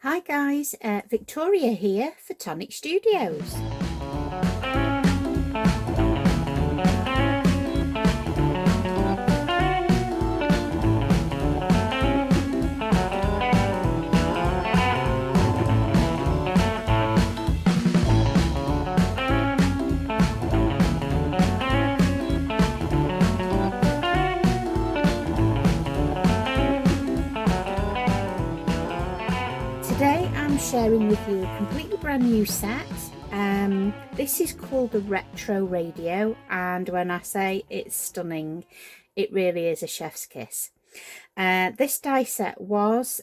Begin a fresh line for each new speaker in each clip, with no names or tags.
Hi guys, Victoria here for Tonic Studios. Today I'm sharing with you a completely brand new set. This is called the Retro Radio, and when I say it's stunning, it really is a chef's kiss. This die set was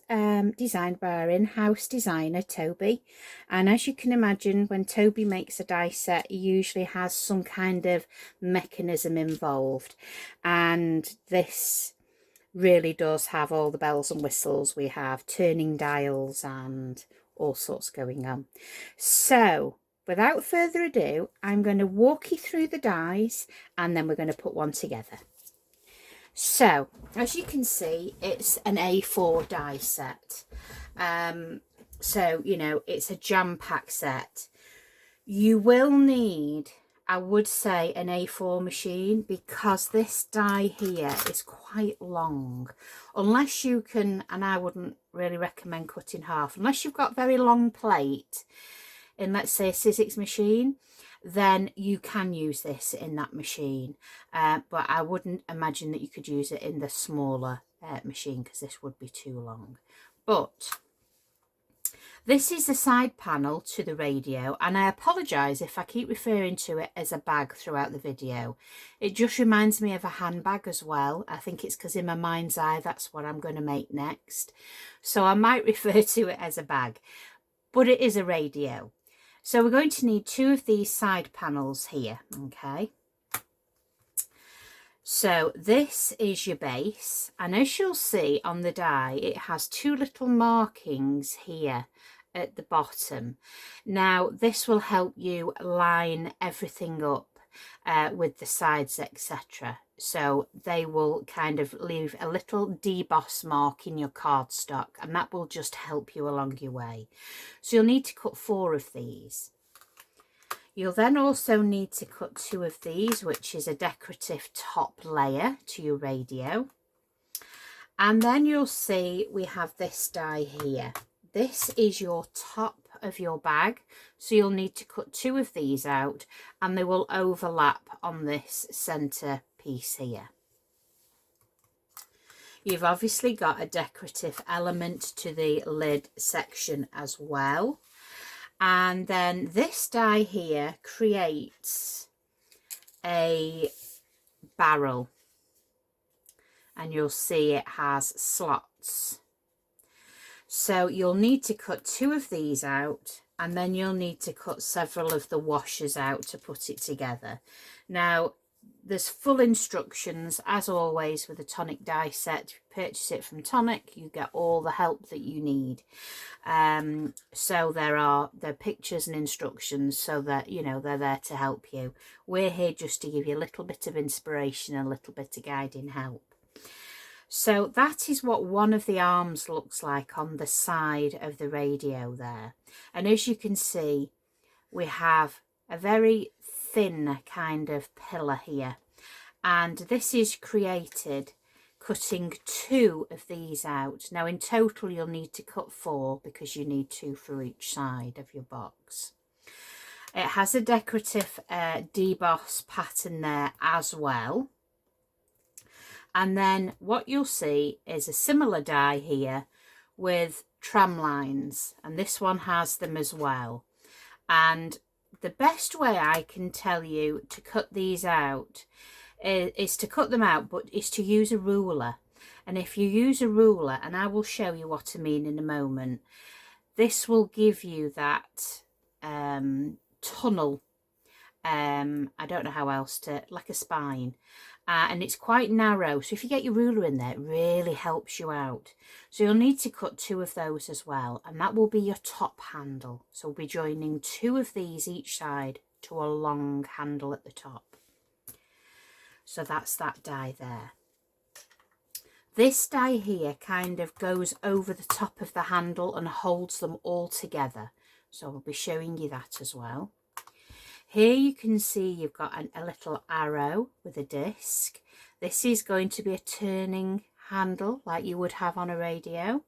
designed by our in-house designer Toby, and as you can imagine, when Toby makes a die set, he usually has some kind of mechanism involved, and this really does have all the bells and whistles. We have turning dials and all sorts going on. So without further ado, I'm going to walk you through the dies and then we're going to put one together. So as you can see, it's an A4 die set. So you know, it's a jam-packed set. You will need, I would say, an A4 machine, because this die here is quite long. Unless you can, and I wouldn't really recommend cutting half, unless you've got very long plate in, let's say, a Sizzix machine, then you can use this in that machine. But I wouldn't imagine that you could use it in the smaller machine, because this would be too long. But this is the side panel to the radio, and I apologise if I keep referring to it as a bag throughout the video. It just reminds me of a handbag as well. I think it's because in my mind's eye that's what I'm going to make next. So I might refer to it as a bag, but it is a radio. So we're going to need two of these side panels here, okay? So this is your base, and as you'll see on the die, it has two little markings here at the bottom. Now this will help you line everything up with the sides, etc. So they will kind of leave a little deboss mark in your cardstock, and that will just help you along your way. So you'll need to cut 4 of these. You'll then also need to cut 2 of these, which is a decorative top layer to your radio. And then you'll see we have this die here. This is your top of your bag, so you'll need to cut 2 of these out, and they will overlap on this centre piece here. You've obviously got a decorative element to the lid section as well. And then this die here creates a barrel, and you'll see it has slots. So you'll need to cut 2 of these out, and then you'll need to cut several of the washers out to put it together. Now there's full instructions, as always, with a Tonic die set. If you purchase it from Tonic, you get all the help that you need. So there are pictures and instructions, so that, you know, they're there to help you. We're here just to give you a little bit of inspiration and a little bit of guiding help. So that is what one of the arms looks like on the side of the radio there. And as you can see, we have a very thin kind of pillar here. And this is created cutting 2 of these out. Now in total you'll need to cut 4, because you need 2 for each side of your box. It has a decorative deboss pattern there as well. And then what you'll see is a similar die here with tram lines, and this one has them as well. And the best way I can tell you to cut these out is to cut them out, but is to use a ruler. And if you use a ruler, and I will show you what I mean in a moment, this will give you that tunnel. I don't know how else to, like a spine. And it's quite narrow, so if you get your ruler in there, it really helps you out. So you'll need to cut 2 of those as well, and that will be your top handle. So we'll be joining 2 of these each side to a long handle at the top. So that's that die there. This die here kind of goes over the top of the handle and holds them all together. So I'll be showing you that as well. Here you can see you've got a little arrow with a disc. This is going to be a turning handle like you would have on a radio.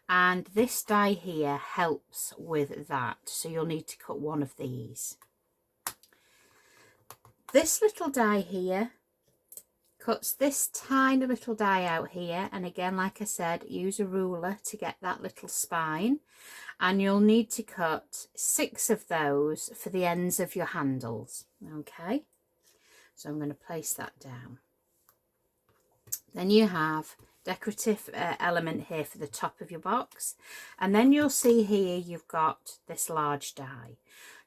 And this die here helps with that. So you'll need to cut one of these. This little die here cuts this tiny little die out here, and again, like I said, use a ruler to get that little spine, and you'll need to cut 6 of those for the ends of your handles. Okay, so I'm going to place that down. Then you have decorative element here for the top of your box, and then you'll see here you've got this large die.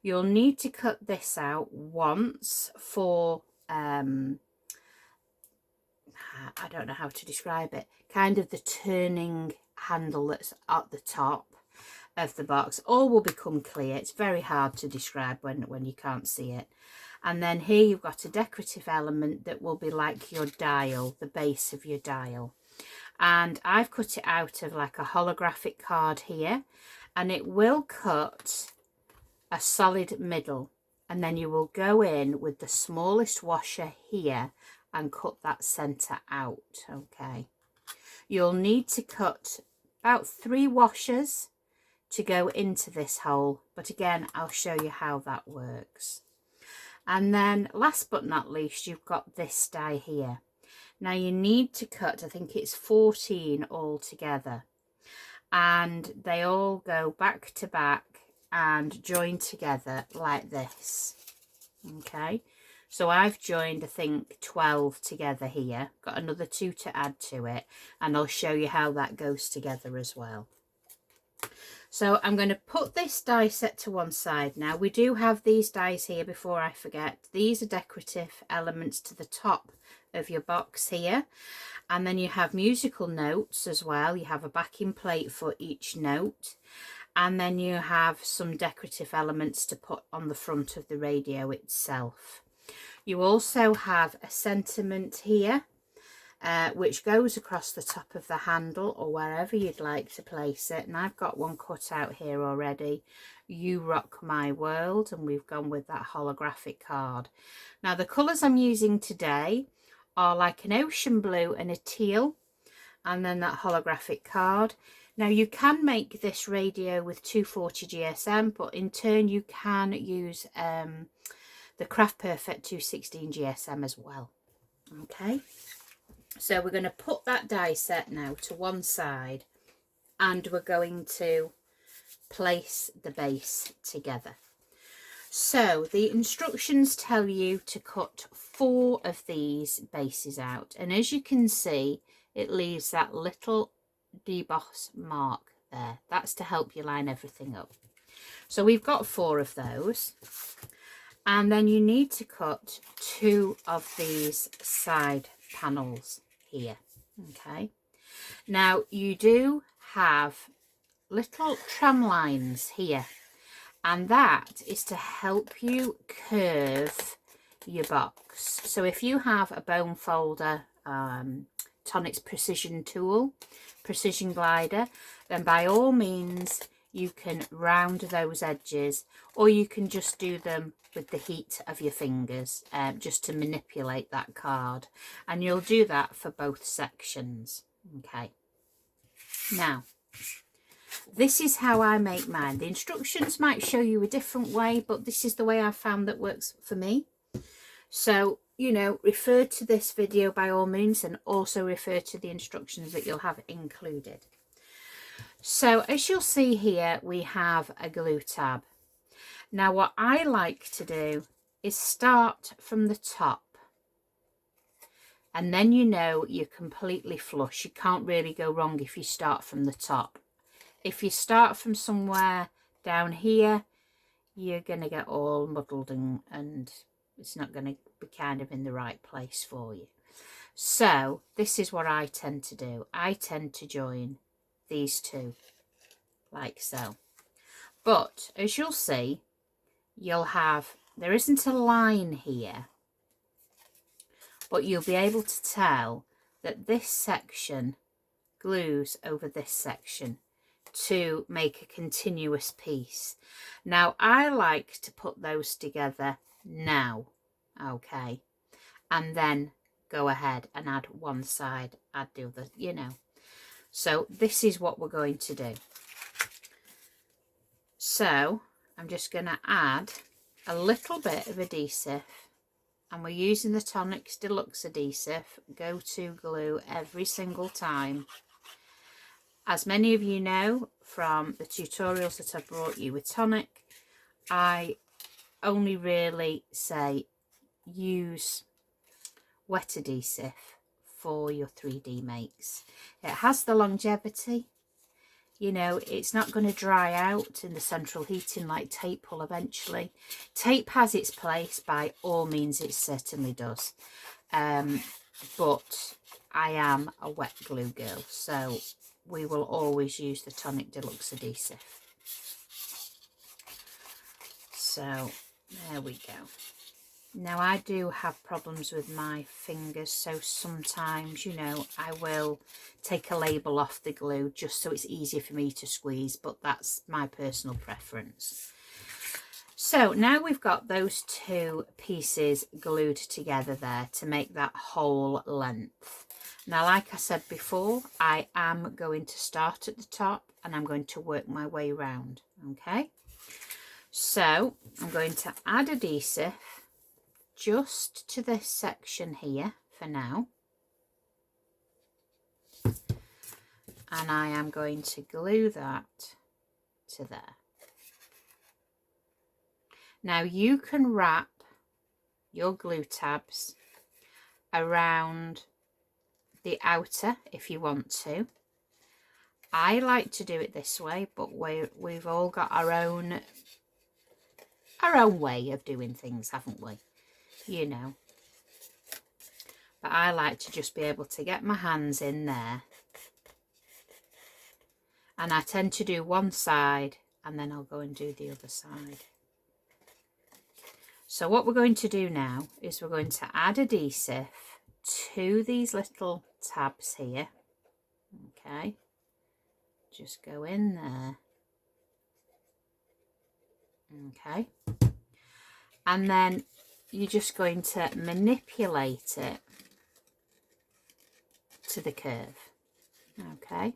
You'll need to cut this out once for I don't know how to describe it, kind of the turning handle that's at the top of the box. All will become clear. It's very hard to describe when you can't see it. And then here you've got a decorative element that will be like your dial, the base of your dial. And I've cut it out of like a holographic card here, and it will cut a solid middle. And then you will go in with the smallest washer here and cut that center out. Okay, you'll need to cut about 3 washers to go into this hole, but again I'll show you how that works. And then last but not least, you've got this die here. Now you need to cut, I think it's 14 all together, and they all go back to back and join together like this. Okay, so I've joined, I think, 12 together here. Got another 2 to add to it, and I'll show you how that goes together as well. So I'm going to put this die set to one side now. We do have these dies here, before I forget. These are decorative elements to the top of your box here. And then you have musical notes as well. You have a backing plate for each note. And then you have some decorative elements to put on the front of the radio itself. You also have a sentiment here, which goes across the top of the handle or wherever you'd like to place it. And I've got one cut out here already. You rock my world, and we've gone with that holographic card. Now the colours I'm using today are like an ocean blue and a teal, and then that holographic card. Now you can make this radio with 240 GSM, but in turn you can use the Craft Perfect 216 GSM as well. Okay, so we're going to put that die set now to one side, and we're going to place the base together. So the instructions tell you to cut 4 of these bases out, and as you can see, it leaves that little deboss mark there. That's to help you line everything up. So we've got 4 of those, and then you need to cut 2 of these side panels here. Okay, now you do have little tram lines here, and that is to help you curve your box. So if you have a bone folder, Tonic's precision tool, precision glider, then by all means you can round those edges, or you can just do them with the heat of your fingers, just to manipulate that card, and you'll do that for both sections. Okay, now this is how I make mine. The instructions might show you a different way, but this is the way I've found that works for me. So, you know, refer to this video by all means, and also refer to the instructions that you'll have included. So as you'll see here, we have a glue tab. Now what I like to do is start from the top, and then you know you're completely flush. You can't really go wrong if you start from the top. If you start from somewhere down here, you're going to get all muddled, and it's not going to be kind of in the right place for you. So this is what I tend to do. I tend to join these 2 like so. But as you'll see, you'll have, there isn't a line here, but you'll be able to tell that this section glues over this section to make a continuous piece. Now I like to put those together now, okay, and then go ahead and add one side, add the other, you know. So this is what we're going to do. So I'm just going to add a little bit of adhesive, and we're using the Tonic's Deluxe Adhesive Go-To Glue every single time. As many of you know from the tutorials that I've brought you with Tonic, I only really say use wet adhesive for your 3D makes. It has the longevity, you know, it's not going to dry out in the central heating like tape will eventually. Tape has its place, by all means it certainly does, but I am a wet glue girl, so we will always use the Tonic Deluxe Adhesive. So there we go. Now I do have problems with my fingers, so sometimes, you know, I will take a label off the glue just so it's easier for me to squeeze, but that's my personal preference. So now we've got those two pieces glued together there to make that whole length. Now, like I said before, I am going to start at the top and I'm going to work my way around, okay? So I'm going to add adhesive just to this section here for now, and I am going to glue that to there. Now you can wrap your glue tabs around the outer if you want to. I like to do it this way, but we've all got our own way of doing things, haven't we? You know, but I like to just be able to get my hands in there, and I tend to do one side and then I'll go and do the other side. So what we're going to do now is we're going to add adhesive to these little tabs here, okay, just go in there, okay, and then you're just going to manipulate it to the curve, okay.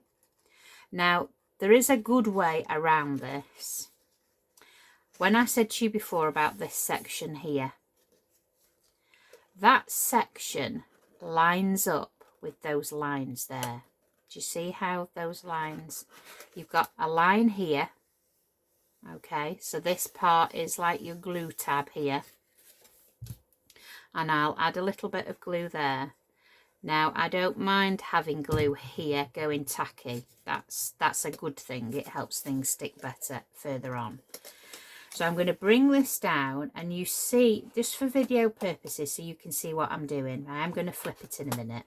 Now there is a good way around this. When I said to you before about this section here, that section lines up with those lines there. Do you see how those lines, you've got a line here, okay, so this part is like your glue tab here, and I'll add a little bit of glue there. Now I don't mind having glue here going tacky, that's a good thing, it helps things stick better further on. So I'm going to bring this down, and you see, just for video purposes, so you can see what I'm doing. I am going to flip it in a minute.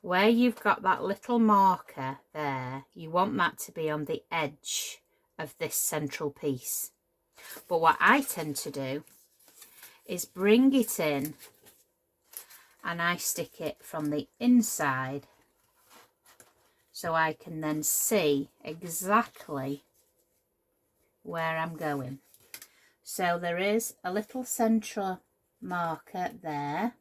Where you've got that little marker there, you want that to be on the edge of this central piece. But what I tend to do is bring it in, and I stick it from the inside so I can then see exactly where I'm going. So there is a little central marker there,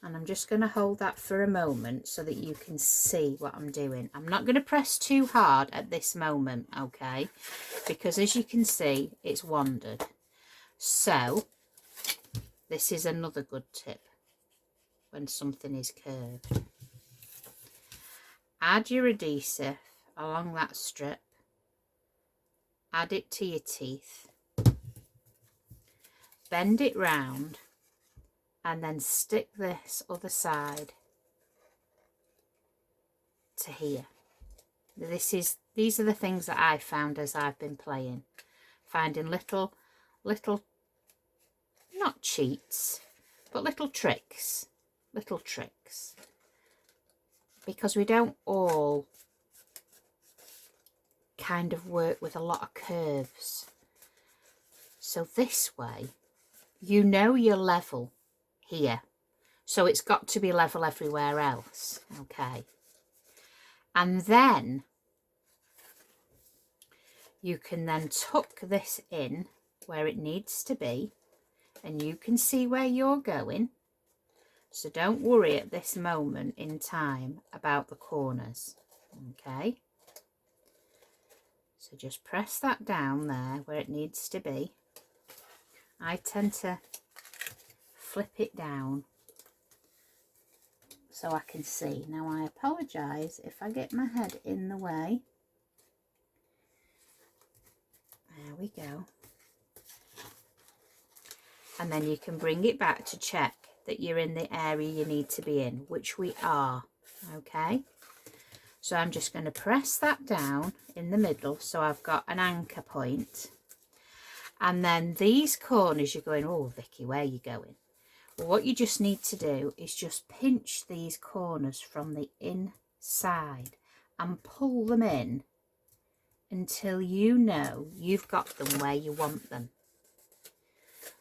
and I'm just going to hold that for a moment so that you can see what I'm doing. I'm not going to press too hard at this moment, okay, because as you can see it's wandered. So this is another good tip when something is curved. Add your adhesive along that strip, add it to your teeth, bend it round, and then stick this other side to here. These are the things that I found as I've been playing, finding little not cheats, but little tricks, because we don't all kind of work with a lot of curves. So this way, you know your level here, So it's got to be level everywhere else. Okay. And then you can then tuck this in where it needs to be, and you can see where you're going. So don't worry at this moment in time about the corners. Okay. So just press that down there where it needs to be. I tend to flip it down so I can see. Now I apologise if I get my head in the way. There we go. And then you can bring it back to check that you're in the area you need to be in, which we are. Okay. So I'm just going to press that down in the middle so I've got an anchor point. And then these corners, you're going, oh Vicky, where are you going? Well, what you just need to do is just pinch these corners from the inside and pull them in until you know you've got them where you want them.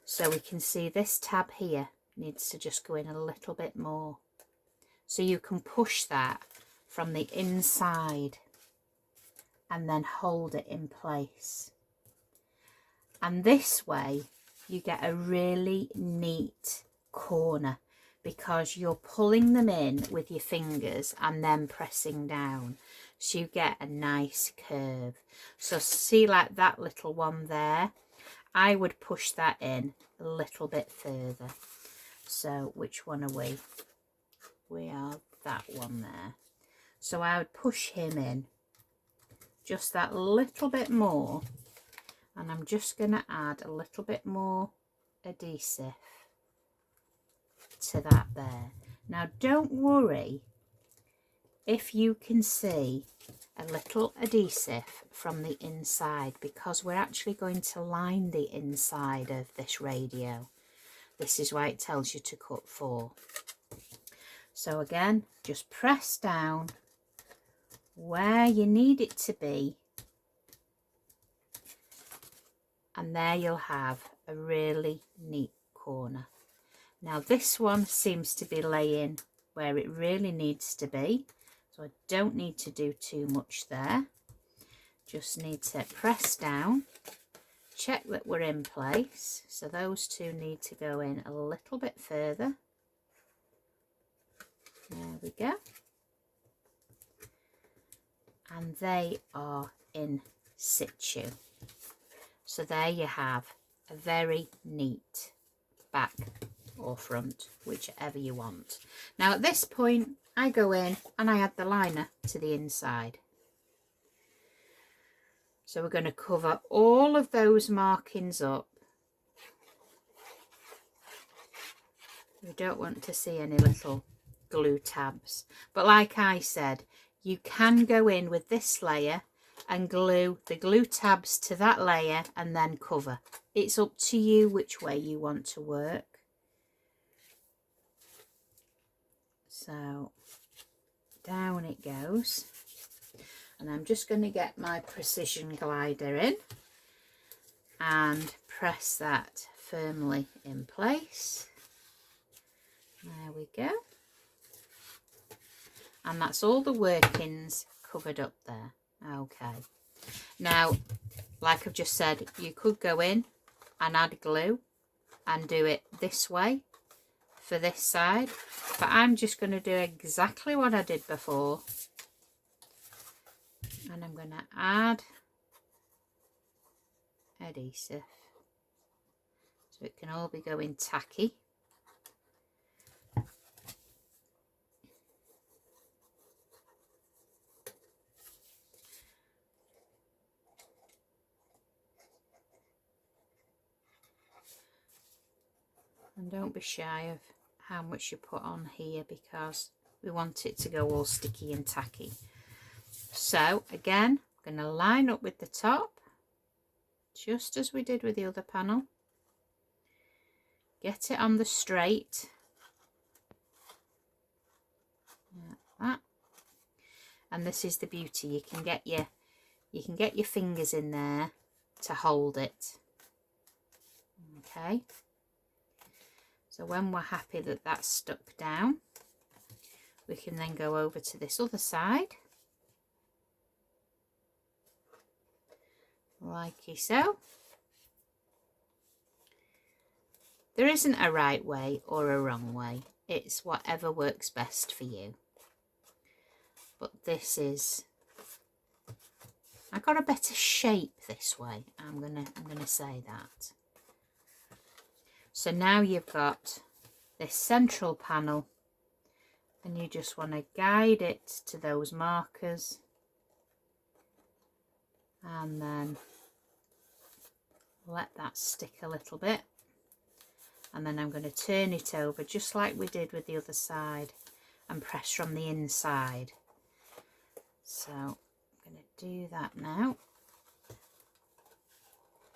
So we can see this tab here needs to just go in a little bit more. So you can push that from the inside and then hold it in place. And this way you get a really neat corner because you're pulling them in with your fingers and then pressing down. So you get a nice curve. So see, like that little one there, I would push that in a little bit further. So which one are we? We are that one there. So I would push him in just that little bit more, and I'm just going to add a little bit more adhesive to that there. Now don't worry if you can see a little adhesive from the inside, because we're actually going to line the inside of this radio. This is why it tells you to cut 4. So again, just press down where you need it to be, and there you'll have a really neat corner. Now this one seems to be laying where it really needs to be, so I don't need to do too much there. Just need to press down, check that we're in place. So those two need to go in a little bit further. There we go. And they are in situ. So there you have a very neat back or front, whichever you want. Now at this point I go in and I add the liner to the inside. So we're going to cover all of those markings up. We don't want to see any little glue tabs, but like I said, you can go in with this layer and glue the glue tabs to that layer and then cover. It's up to you which way you want to work. So down it goes, and I'm just going to get my precision glider in and press that firmly in place. There we go. And that's all the workings covered up there. Okay. Now, like I've just said, you could go in and add glue and do it this way for this side, but I'm just going to do exactly what I did before, and I'm going to add adhesive so it can all be going tacky. And don't be shy of how much you put on here, because we want it to go all sticky and tacky. So again, I'm going to line up with the top, just as we did with the other panel. Get it on the straight, like that. And this is the beauty, you can get your fingers in there to hold it. Okay. So when we're happy that that's stuck down, we can then go over to this other side, like so. There isn't a right way or a wrong way. It's whatever works best for you. But this is, I got a better shape this way. I'm gonna say that. So now you've got this central panel, and you just want to guide it to those markers, and then let that stick a little bit, and then I'm going to turn it over just like we did with the other side and press from the inside. So I'm going to do that now.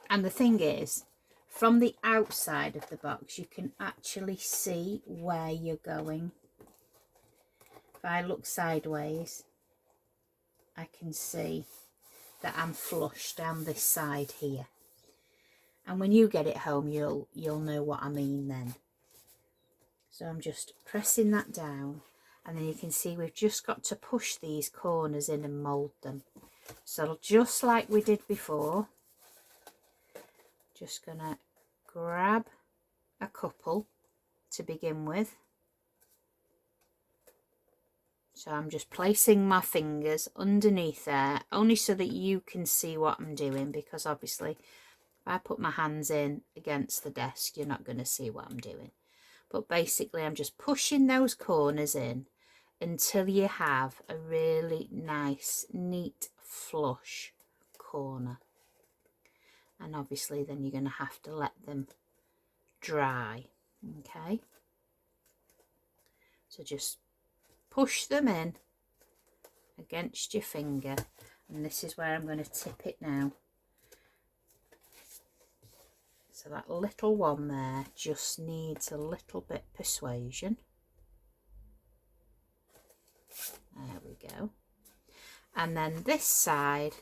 And the thing is, from the outside of the box you can actually see where you're going. If I look sideways, I can see that I'm flush down this side here. And when you get it home, you'll know what I mean then. So I'm just pressing that down, and then you can see we've just got to push these corners in and mould them. So just like we did before, just gonna grab a couple to begin with. So I'm just placing my fingers underneath there, only so that you can see what I'm doing, because obviously if I put my hands in against the desk, you're not going to see what I'm doing. But basically I'm just pushing those corners in until you have a really nice, neat, flush corner. And obviously then you're going to have to let them dry. Okay, so just push them in against your finger, and this is where I'm going to tip it now. So that little one there just needs a little bit persuasion. There we go. And then this side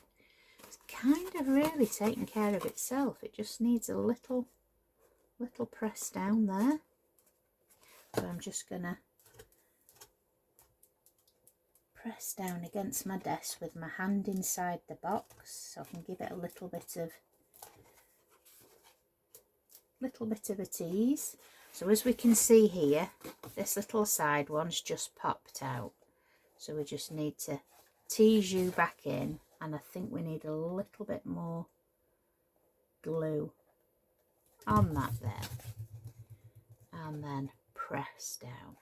is kind of really taking care of itself. It just needs a little press down there. So I'm just going to press down against my desk with my hand inside the box, so I can give it a little bit of a tease. So as we can see here, this little side one's just popped out, so we just need to tease you back in, and I think we need a little bit more glue on that there, and then press down.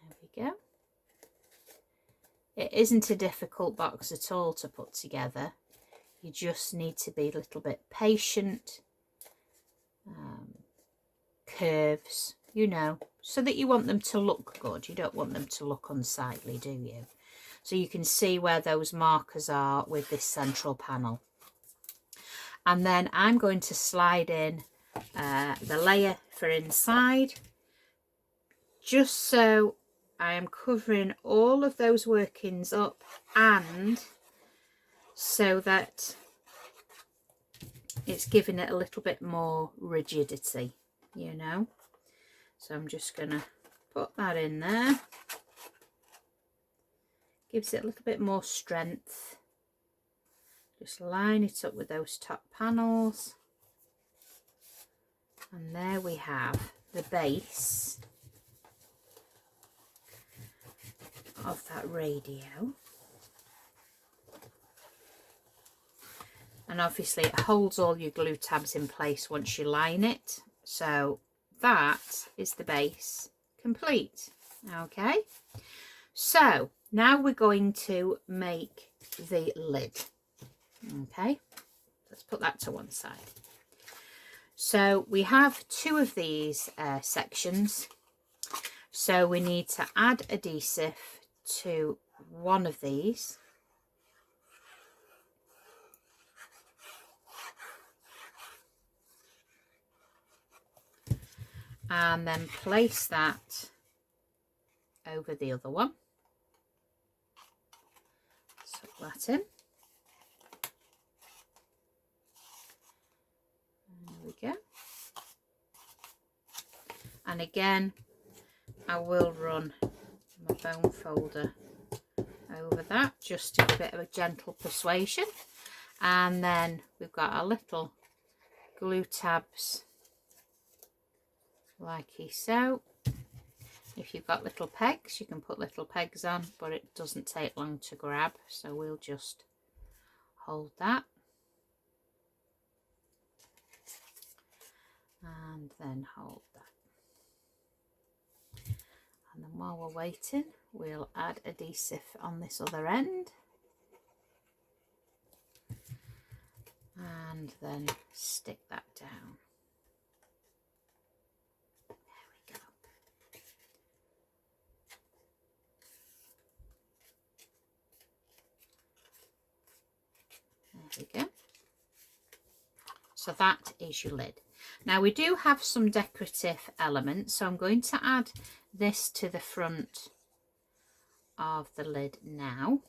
There we go. It isn't a difficult box at all to put together. You just need to be a little bit patient. Curves, you know, so that you want them to look good. You don't want them to look unsightly, do you? So you can see where those markers are with this central panel. And then I'm going to slide in the layer for inside, just so I am covering all of those workings up, and so that it's giving it a little bit more rigidity, you know. So I'm just going to put that in there. Gives it a little bit more strength. Just line it up with those top panels. And there we have the base of that radio. And obviously it holds all your glue tabs in place once you line it. So that is the base complete. Okay, so now we're going to make the lid. Okay, let's put that to one side. So we have two of these sections, so we need to add adhesive to one of these. And then place that over the other one. Suck that in. There we go. And again, I will run my bone folder over that just to give it a gentle persuasion. And then we've got our little glue tabs like so. If you've got little pegs, you can put little pegs on, but it doesn't take long to grab, so we'll just hold that and then hold that. And then while we're waiting, we'll add adhesive on this other end and then stick that down. There we go. There we go. So that is your lid. Now we do have some decorative elements, so I'm going to add this to the front of the lid now.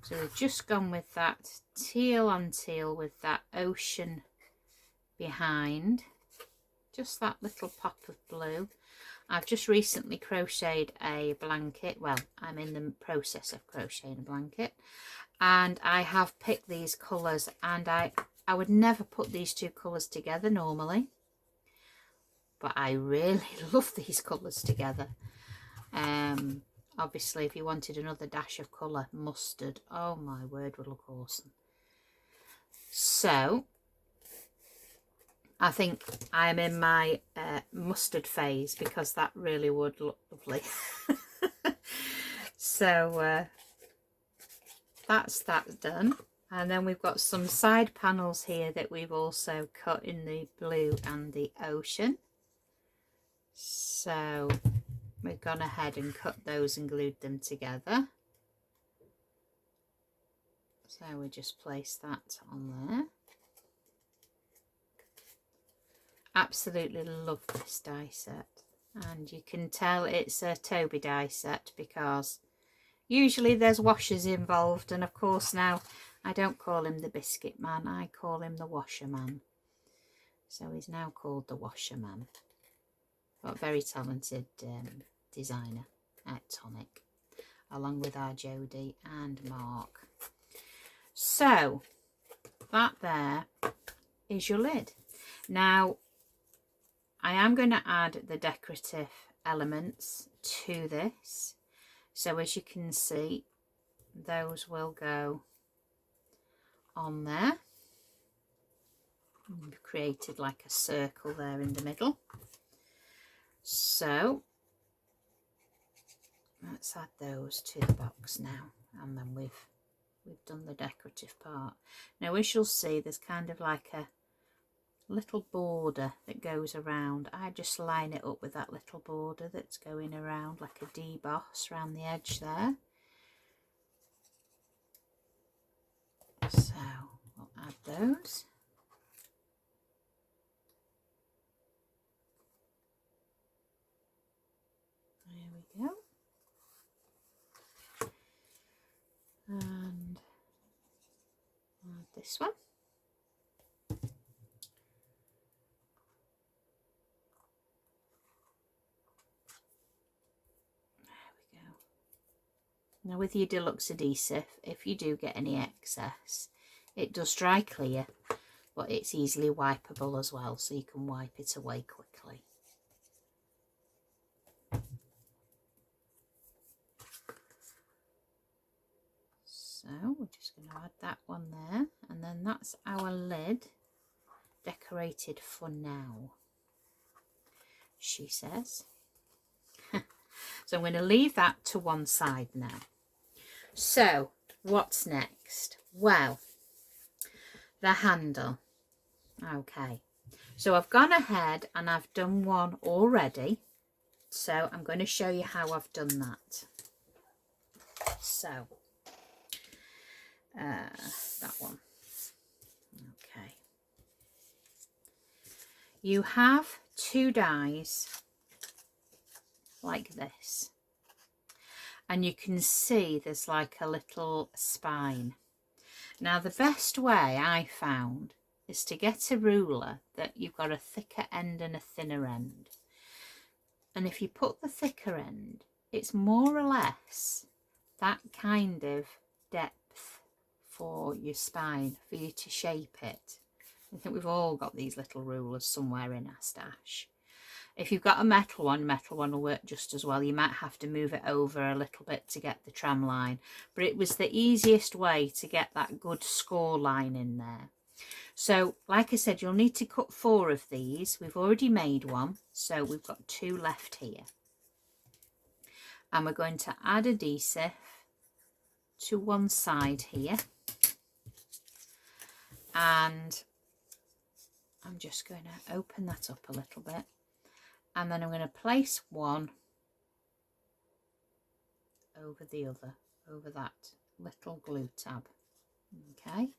So we've just gone with that teal on teal with that ocean behind, just that little pop of blue. I've just recently crocheted a blanket. Well, I'm in the process of crocheting a blanket, and I have picked these colours, and I would never put these two colours together normally, but I really love these colours together. Obviously, if you wanted another dash of colour, mustard, oh my word, would look awesome. So I think I'm in my mustard phase, because that really would look lovely. So that's that done. And then we've got some side panels here that we've also cut in the blue and the ocean. So we've gone ahead and cut those and glued them together. So we just place that on there. Absolutely love this die set. And you can tell it's a Toby die set because usually there's washers involved. And of course now I don't call him the biscuit man, I call him the washer man. So he's now called the washer man. But very talented designer at Tonic, along with our Jodie and Mark. So that there is your lid. Now I am going to add the decorative elements to this. So as you can see, those will go on there. We've created like a circle there in the middle. So let's add those to the box now, and then we've done the decorative part. Now as you'll see, there's kind of like a little border that goes around. I just line it up with that little border that's going around, like a deboss around the edge there. So we'll add those. There we go. And add this one. Now with your deluxe adhesive, if you do get any excess, it does dry clear, but it's easily wipeable as well, so you can wipe it away quickly. So we're just going to add that one there, and then that's our lid decorated for now, she says. So I'm going to leave that to one side now. So what's next? Well, the handle. Okay, so I've gone ahead and I've done one already, so I'm going to show you how I've done that. So that one. Okay, you have two dies like this, and you can see there's like a little spine. Now the best way I found is to get a ruler that you've got a thicker end and a thinner end. And if you put the thicker end, it's more or less that kind of depth for your spine, for you to shape it. I think we've all got these little rulers somewhere in our stash. If you've got a metal one will work just as well. You might have to move it over a little bit to get the tram line, but it was the easiest way to get that good score line in there. So like I said, you'll need to cut 4 of these. We've already made one, so we've got 2 left here. And we're going to add adhesive to one side here. And I'm just going to open that up a little bit. And then I'm going to place one over the other, over that little glue tab. Okay.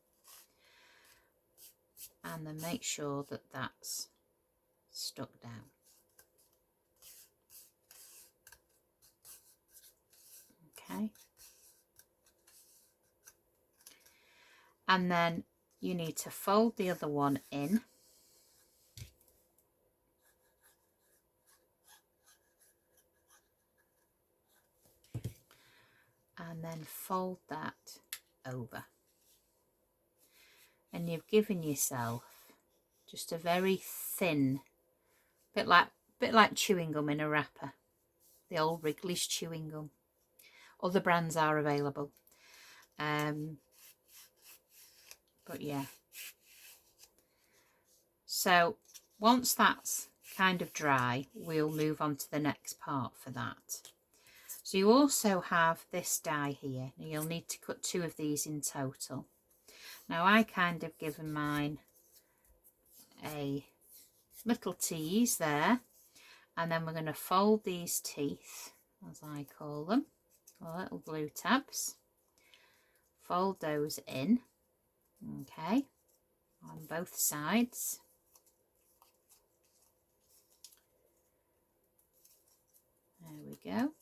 And then make sure that that's stuck down. Okay. And then you need to fold the other one in. And then fold that over. And you've given yourself just a very thin, bit like chewing gum in a wrapper. The old Wrigley's chewing gum. Other brands are available. But yeah. So once that's kind of dry, we'll move on to the next part for that. So you also have this die here. Now you'll need to cut 2 of these in total. Now I kind of given mine a little tease there, and then we're going to fold these teeth, as I call them, the little glue tabs, fold those in, okay, on both sides. There we go.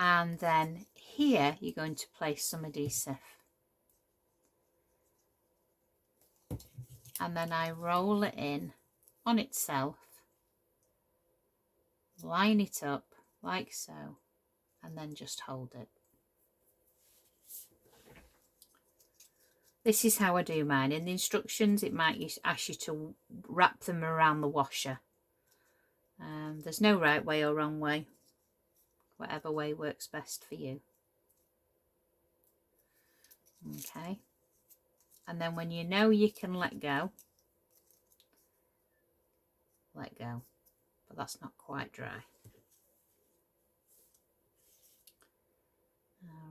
And then here you're going to place some adhesive. And then I roll it in on itself, line it up like so, and then just hold it. This is how I do mine. In the instructions it might ask you to wrap them around the washer. There's no right way or wrong way. Whatever way works best for you. Okay. And then when you know you can let go. But that's not quite dry.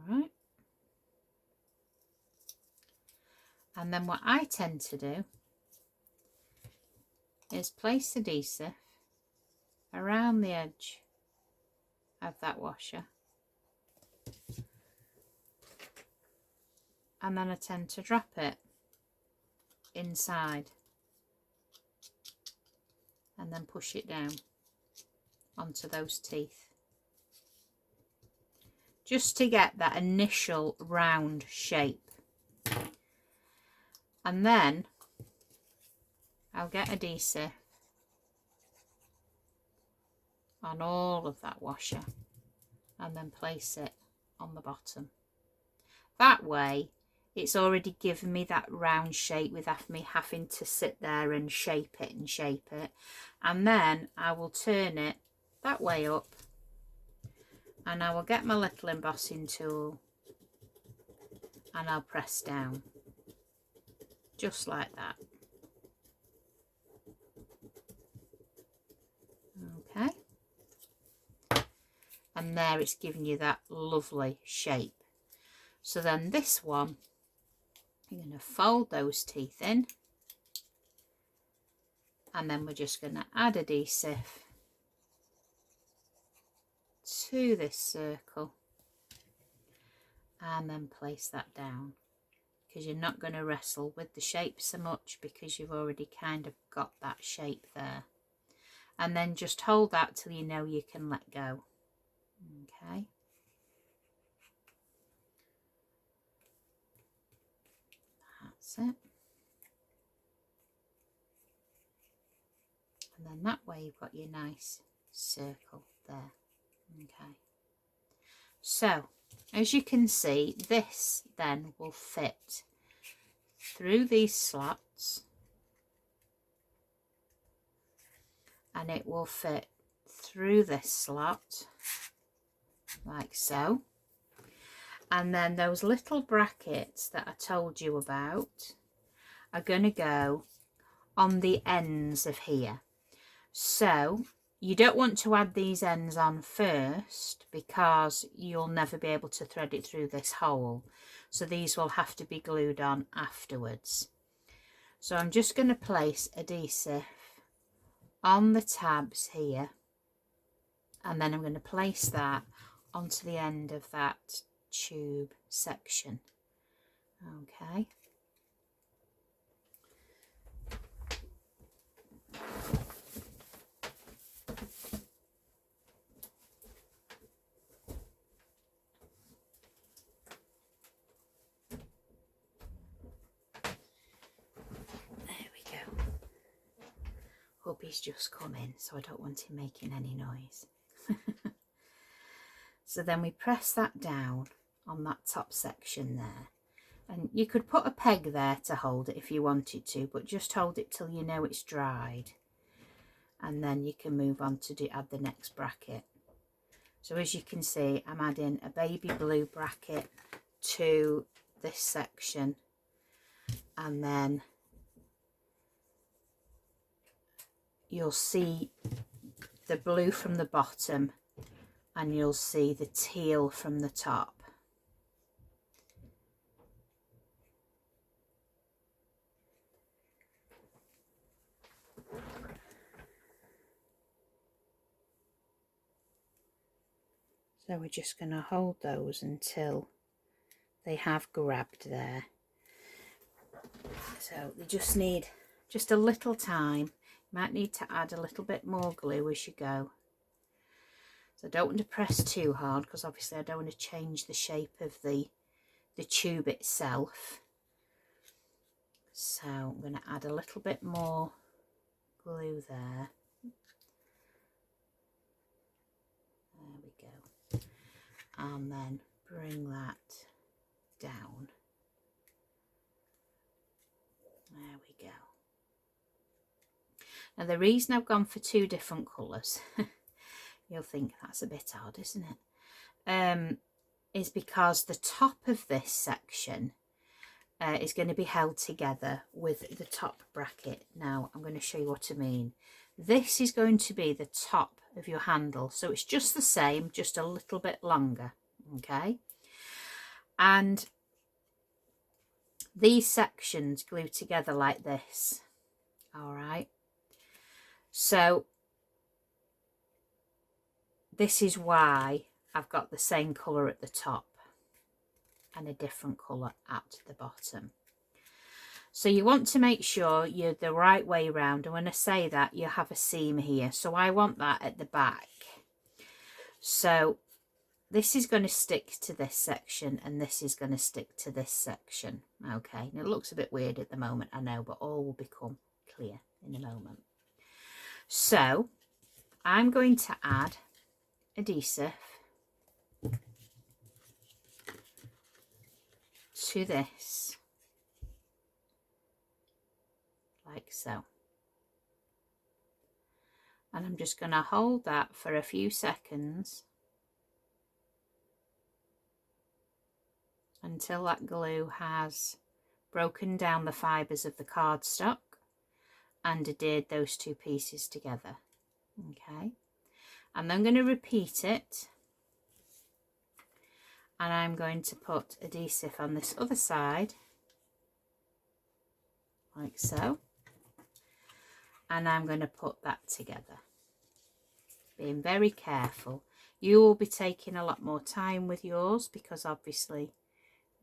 Alright. And then what I tend to do is place adhesive around the edge of that washer, and then I tend to drop it inside and then push it down onto those teeth, just to get that initial round shape. And then I'll get adhesive on all of that washer and then place it on the bottom. That way it's already given me that round shape without me having to sit there and shape it. And then I will turn it that way up, and I will get my little embossing tool and I'll press down just like that. Okay. And there it's giving you that lovely shape. So then this one, you're going to fold those teeth in, and then we're just going to add adhesive to this circle and then place that down, because you're not going to wrestle with the shape so much because you've already kind of got that shape there. And then just hold that till you know you can let go. Okay. That's it. And then that way you've got your nice circle there. Okay. So, as you can see, this then will fit through these slots, and it will fit through this slot like so. And then those little brackets that I told you about are going to go on the ends of here. So you don't want to add these ends on first because you'll never be able to thread it through this hole. So these will have to be glued on afterwards. So I'm just going to place adhesive on the tabs here, and then I'm going to place that onto the end of that tube section. Okay. Hubby's just come in, so I don't want him making any noise. So then we press that down on that top section there, and you could put a peg there to hold it if you wanted to, but just hold it till you know it's dried, and then you can move on to add the next bracket. So as you can see, I'm adding a baby blue bracket to this section, and then you'll see the blue from the bottom and you'll see the teal from the top. So we're just going to hold those until they have grabbed there. So they just need just a little time. You might need to add a little bit more glue as you go. So I don't want to press too hard because obviously I don't want to change the shape of the tube itself. So I'm going to add a little bit more glue there. There we go. And then bring that down. There we go. Now the reason I've gone for two different colours, you'll think that's a bit odd, isn't it? Is because the top of this section is going to be held together with the top bracket. Now I'm going to show you what I mean. This is going to be the top of your handle, so it's just the same, just a little bit longer. Okay, and these sections glue together like this. All right, so this is why I've got the same colour at the top and a different colour at the bottom. So you want to make sure you're the right way round, and when I say that, you have a seam here, so I want that at the back. So this is going to stick to this section and this is going to stick to this section. Okay, and it looks a bit weird at the moment, I know, but all will become clear in a moment. So I'm going to add adhesive to this like so, and I'm just going to hold that for a few seconds until that glue has broken down the fibres of the cardstock and adhered those two pieces together. Okay, and I'm going to repeat it, and I'm going to put adhesive on this other side like so, and I'm going to put that together, being very careful. You will be taking a lot more time with yours because obviously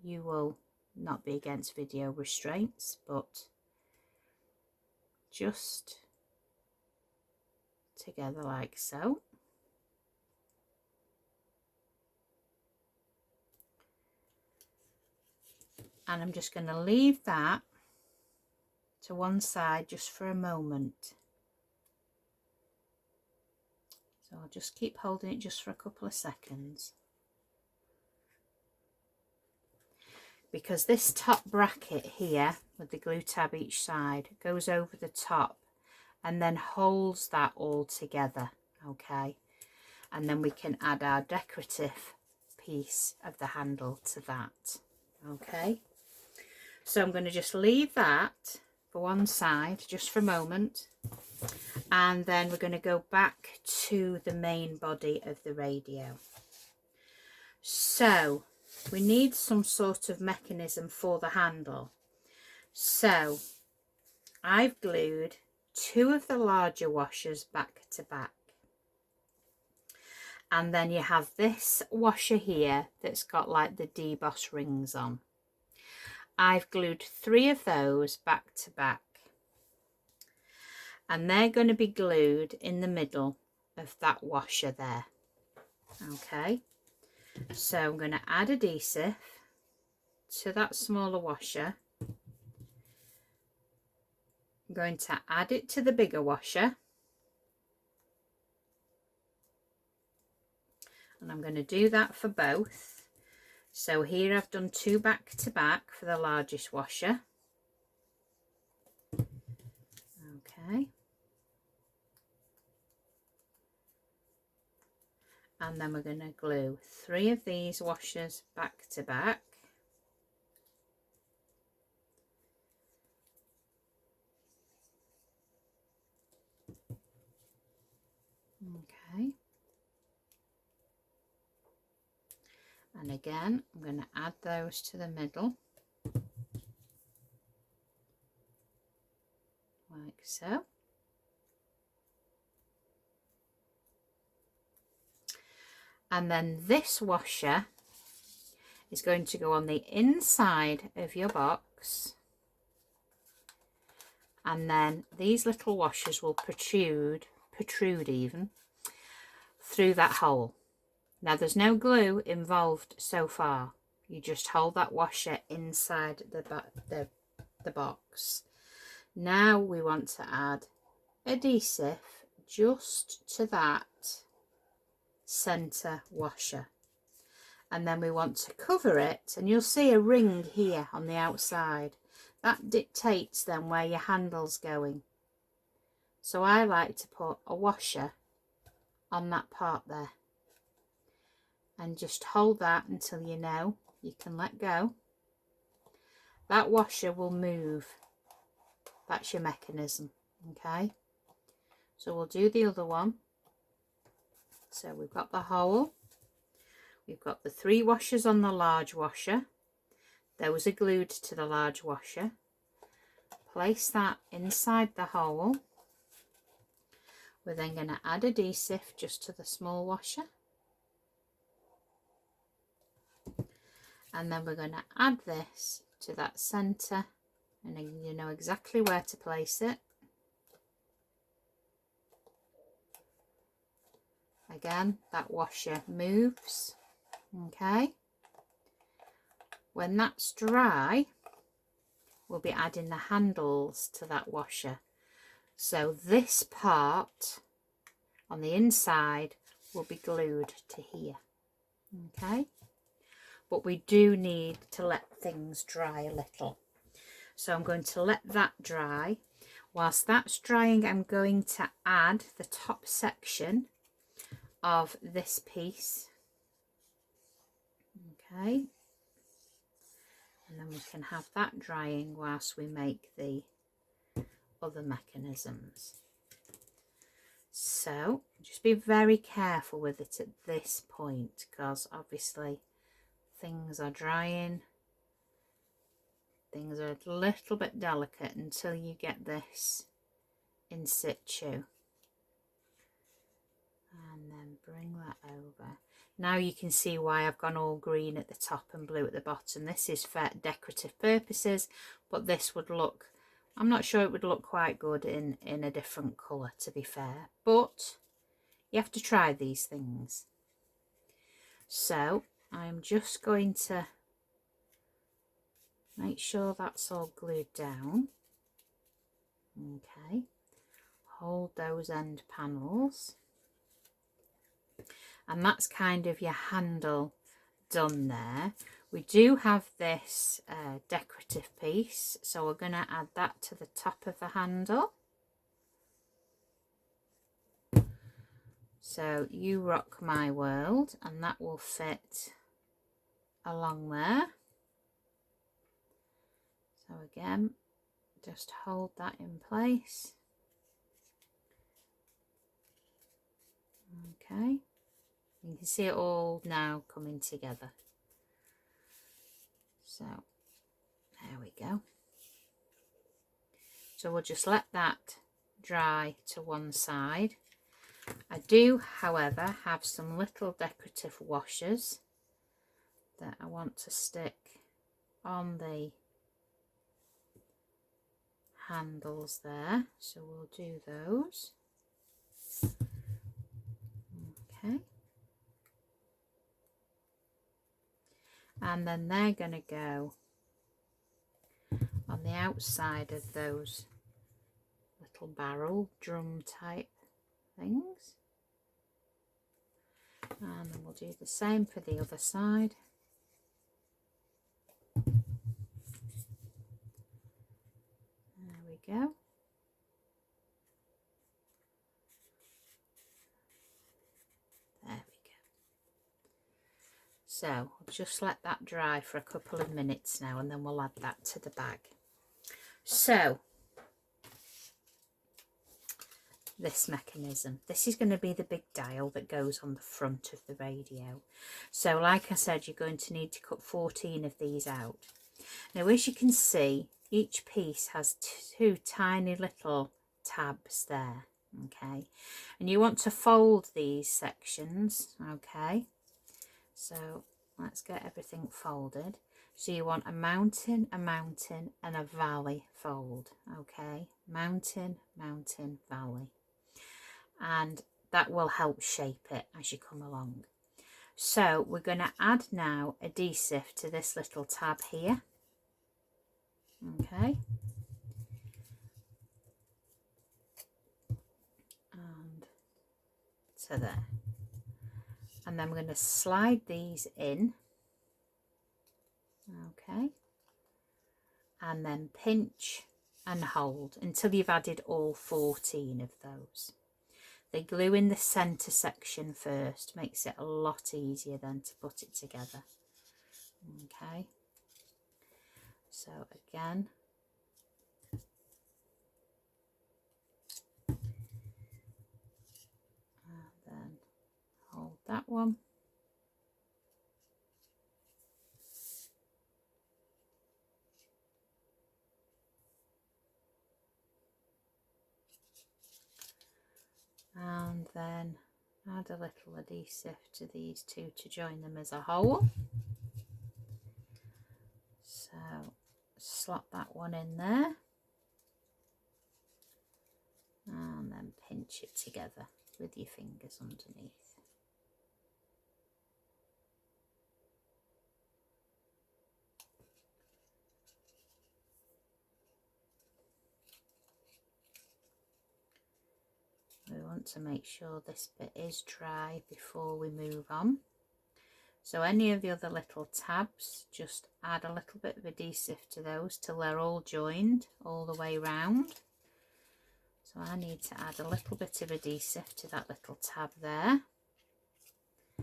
you will not be against video restraints, but just together like so. And I'm just going to leave that to one side just for a moment. So I'll just keep holding it just for a couple of seconds. Because this top bracket here with the glue tab each side goes over the top and then holds that all together, okay? And then we can add our decorative piece of the handle to that, okay? So I'm going to just leave that for one side just for a moment, and then we're going to go back to the main body of the radio. So we need some sort of mechanism for the handle. So I've glued 2 of the larger washers back to back. And then you have this washer here that's got like the deboss rings on. I've glued 3 of those back to back. And they're going to be glued in the middle of that washer there. Okay. So I'm going to add adhesive to that smaller washer. I'm going to add it to the bigger washer. And I'm going to do that for both. So here I've done 2 back to back for the largest washer. Okay. And then we're going to glue 3 of these washers back to back. Okay. And again, I'm going to add those to the middle, like so. And then this washer is going to go on the inside of your box. And then these little washers will protrude even, through that hole. Now there's no glue involved so far. You just hold that washer inside the box. Now we want to add adhesive just to that center washer, and then we want to cover it, and you'll see a ring here on the outside that dictates then where your handle's going. So I like to put a washer on that part there and just hold that until you know you can let go. That washer will move. That's your mechanism. Okay, so we'll do the other one. So we've got the hole, we've got the 3 washers on the large washer. Those are glued to the large washer. Place that inside the hole. We're then going to add adhesive just to the small washer. And then we're going to add this to that centre, and then you know exactly where to place it. Again, that washer moves. Okay. When that's dry, we'll be adding the handles to that washer. So this part on the inside will be glued to here. Okay. But we do need to let things dry a little. So I'm going to let that dry. Whilst that's drying, I'm going to add the top section of this piece. Okay. And then we can have that drying whilst we make the other mechanisms. So just be very careful with it at this point, because obviously things are drying. Things are a little bit delicate until you get this in situ. And then bring that over. Now you can see why I've gone all green at the top and blue at the bottom. This is for decorative purposes, but this would look, I'm not sure it would look quite good in a different colour, to be fair. But you have to try these things. So I'm just going to make sure that's all glued down. Okay, hold those end panels, and that's kind of your handle done there. We do have this decorative piece, so we're going to add that to the top of the handle. So you rock my world, and that will fit along there. So again, just hold that in place. Okay, you can see it all now coming together. So there we go. So we'll just let that dry to one side. I do, however, have some little decorative washers that I want to stick on the handles there, so we'll do those. Okay, and then they're going to go on the outside of those little barrel drum type things, and then we'll do the same for the other side. There we go. There we go. So we'll just let that dry for a couple of minutes now, and then we'll add that to the bag. So this mechanism, this is going to be the big dial that goes on the front of the radio. So like I said, you're going to need to cut 14 of these out. Now as you can see, each piece has two tiny little tabs there. Okay, and you want to fold these sections. Okay, so let's get everything folded. So you want a mountain, and a valley fold. Okay, mountain, mountain, valley, and that will help shape it as you come along. So we're going to add now adhesive to this little tab here. Okay, and to there, and then we're going to slide these in. Okay, and then pinch and hold until you've added all 14 of those. They glue in the center section first, makes it a lot easier then to put it together. Okay, so again, and then hold that one. And then add a little adhesive to these two to join them as a whole. So slot that one in there, and then pinch it together with your fingers underneath. We want to make sure this bit is dry before we move on. So any of the other little tabs, just add a little bit of adhesive to those till they're all joined all the way round. So I need to add a little bit of adhesive to that little tab there.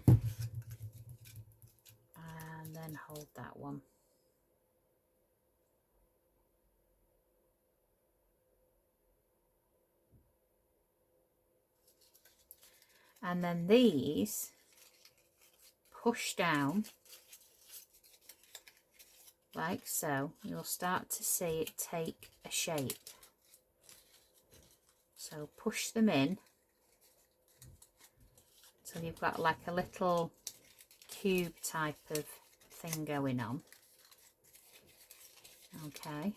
And then hold that one. And then these push down like so. You'll start to see it take a shape. So push them in until you've got like a little cube type of thing going on. Okay.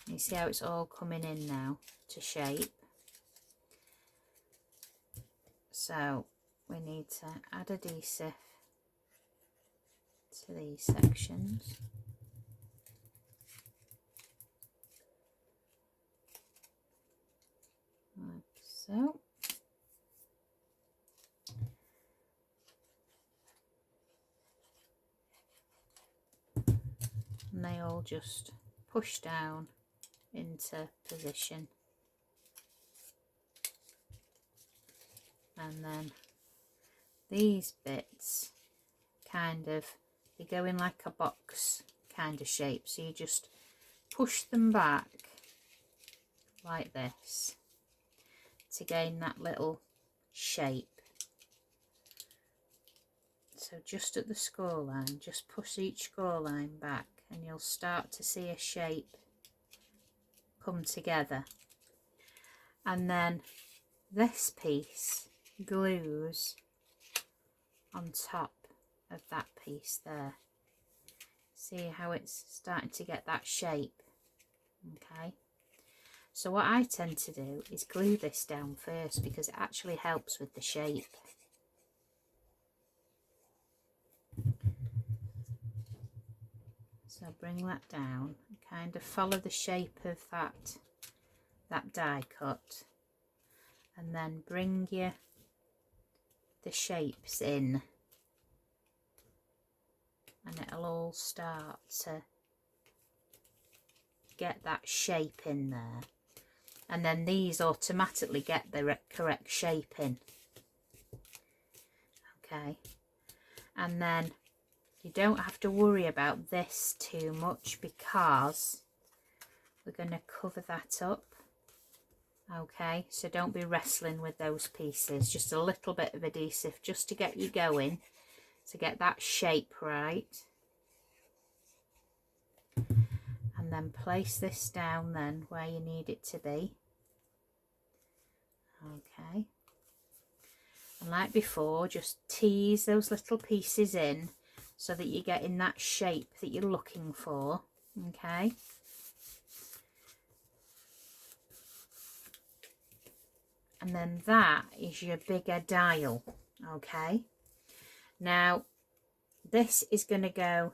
You see how it's all coming in now to shape. So we need to add adhesive to these sections. so. And they all just push down into position. And then these bits kind of, they go in like a box kind of shape, so you just push them back like this to gain that little shape. So just at the score line, just push each score line back and you'll start to see a shape come together. And then this piece glues on top of that piece there. See how it's starting to get that shape? Okay. So what I tend to do is glue this down first because it actually helps with the shape. So bring that down and kind of follow the shape of that die cut, and then bring the shapes in, and it'll all start to get that shape in there. And then these automatically get the correct shape in. Okay, and then you don't have to worry about this too much because we're going to cover that up. Okay, so don't be wrestling with those pieces, just a little bit of adhesive just to get you going, to get that shape right. And then place this down then where you need it to be. Okay, and like before, just tease those little pieces in so that you're getting that shape that you're looking for. Okay, and then that is your bigger dial. Okay, now this is going to go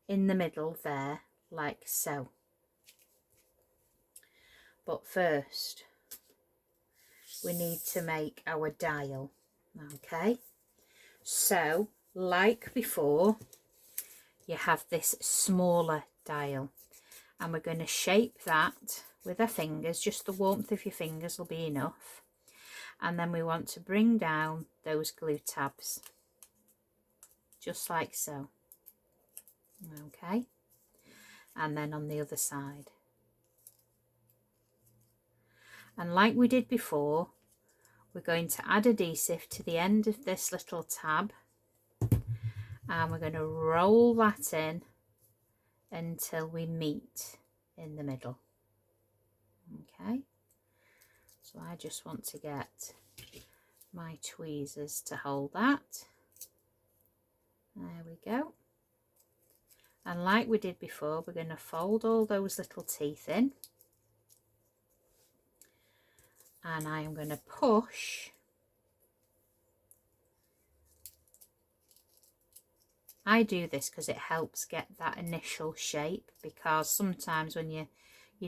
in the middle there like so, but first we need to make our dial. Okay, so like before, you have this smaller dial, and we're going to shape that with our fingers. Just the warmth of your fingers will be enough. And then we want to bring down those glue tabs just like so. Okay, and then on the other side. And like we did before, we're going to add adhesive to the end of this little tab, and we're going to roll that in until we meet in the middle. Okay, so I just want to get my tweezers to hold that. There we go. And like we did before, we're going to fold all those little teeth in, and I am going to push I do this because it helps get that initial shape, because sometimes when you're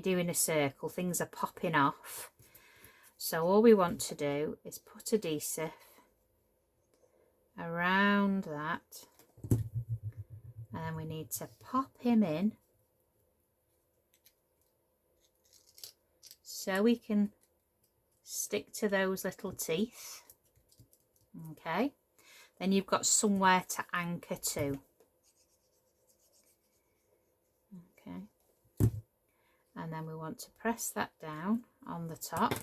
doing a circle, things are popping off. So all we want to do is put adhesive around that, and then we need to pop him in so we can stick to those little teeth. Okay, then you've got somewhere to anchor to. Okay, and then we want to press that down on the top.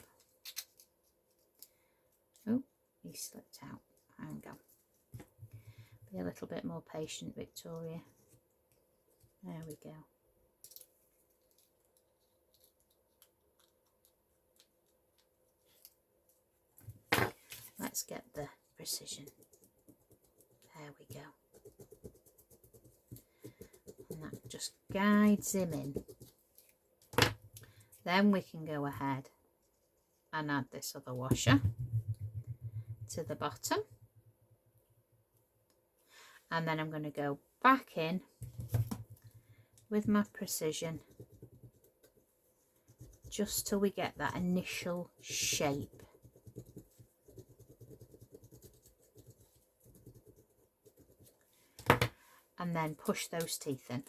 Oh, he slipped out. Hang on. Be a little bit more patient, Victoria. There we go. Let's get the precision. There we go. And that just guides him in. Then we can go ahead and add this other washer to the bottom. And then I'm going to go back in with my precision just till we get that initial shape. and then push those teeth in.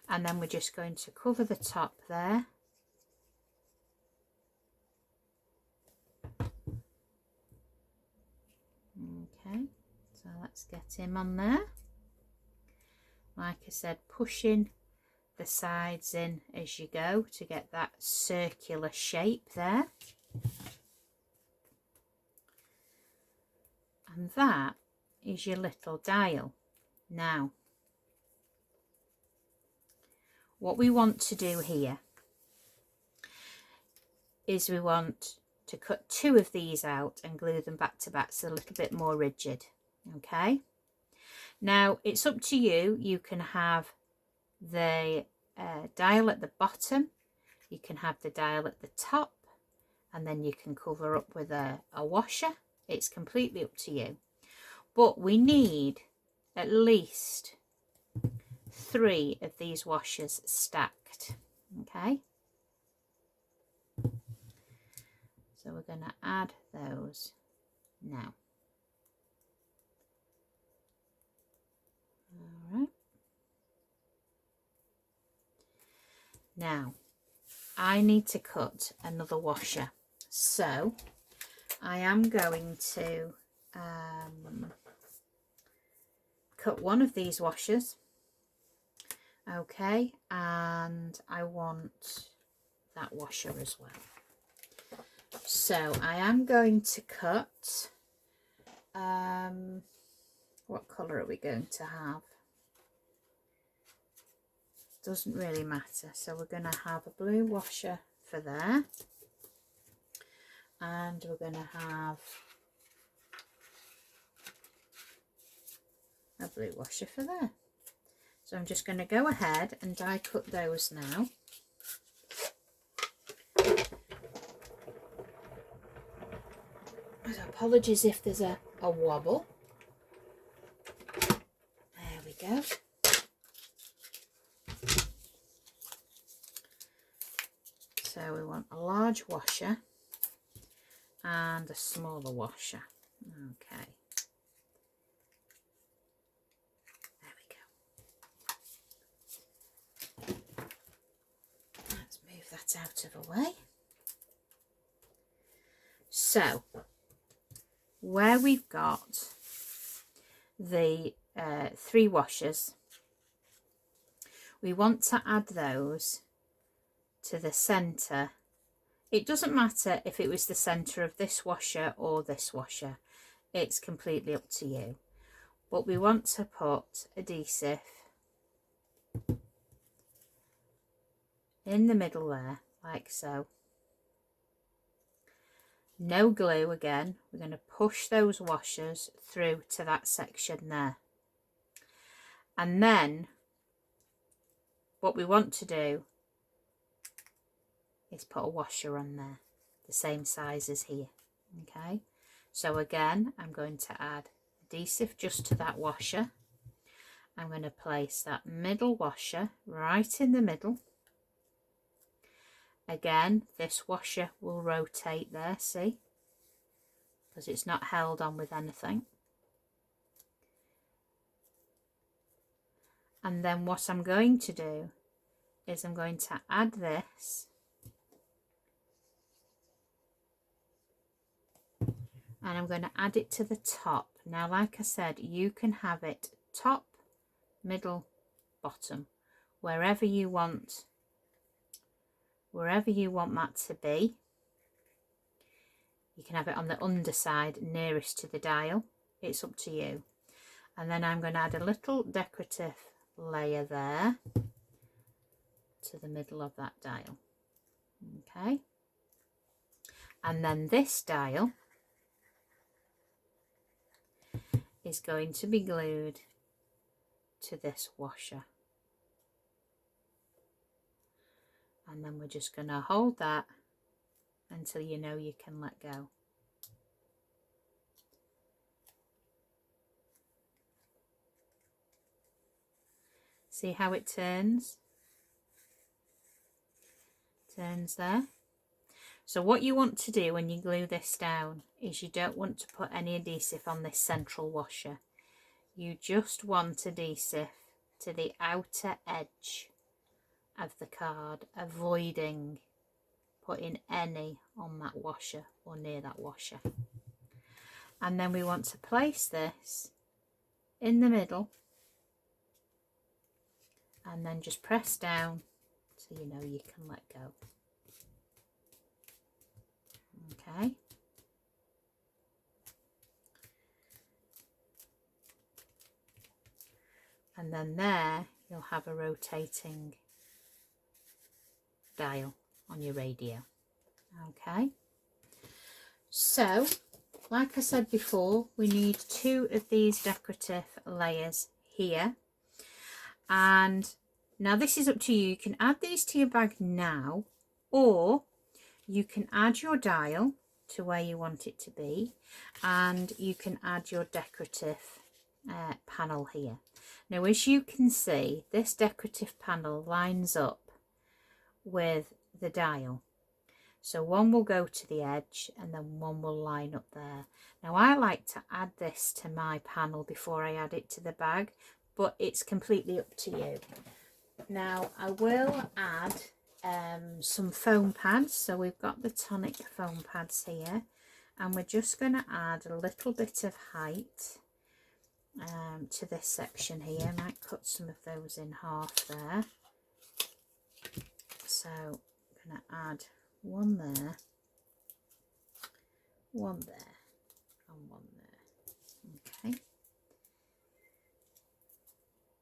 And then we're just going to cover the top there. Okay, so let's get him on there. Like I said, pushing the sides in as you go to get that circular shape there. And that is your little dial. Now, what we want to do here is we want to cut 2 of these out and glue them back to back so they're a little bit more rigid. Okay, now it's up to you. You can have the dial at the bottom, you can have the dial at the top, and then you can cover up with a washer. It's completely up to you, but we need at least 3 of these washers stacked. Okay, so we're going to add those now. All right, now I need to cut another washer, so I am going to cut one of these washers. Okay, and I want that washer as well. So I am going to cut, what colour are we going to have? Doesn't really matter. So we're going to have a blue washer for there. And we're going to have a blue washer for there. So I'm just going to go ahead and die cut those now. So apologies if there's a wobble. There we go. So we want a large washer and a smaller washer. Okay. There we go. Let's move that out of the way. So, where we've got the 3 washers, we want to add those to the centre. It doesn't matter if it was the centre of this washer or this washer, it's completely up to you. But we want to put adhesive in the middle there, like so. No glue again, we're going to push those washers through to that section there. And then what we want to do is put a washer on there, the same size as here. Okay, so again I'm going to add adhesive just to that washer. I'm going to place that middle washer right in the middle. Again, this washer will rotate there, see, because it's not held on with anything. And then what I'm going to do is I'm going to add this, and I'm going to add it to the top. Now, like I said, you can have it top, middle, bottom, wherever you want that to be. You can have it on the underside nearest to the dial, it's up to you. And then I'm going to add a little decorative layer there to the middle of that dial. Okay, and then this dial is going to be glued to this washer, and then we're just going to hold that until you know you can let go. See how it turns? Turns there. So what you want to do when you glue this down is you don't want to put any adhesive on this central washer. You just want adhesive to the outer edge of the card, avoiding putting any on that washer or near that washer. And then we want to place this in the middle and then just press down so you know you can let go. Okay. And then there you'll have a rotating dial on your radio. Okay. So, like I said before, we need 2 of these decorative layers here. And now this is up to you. You can add these to your bag now, or you can add your dial to where you want it to be, and you can add your decorative panel here. Now, as you can see, this decorative panel lines up with the dial. So one will go to the edge and then one will line up there. Now I like to add this to my panel before I add it to the bag, but it's completely up to you. Now I will add some foam pads. So we've got the Tonic foam pads here, and we're just going to add a little bit of height to this section here. I might cut some of those in half there. So I'm going to add one there, one there, and one there. Okay.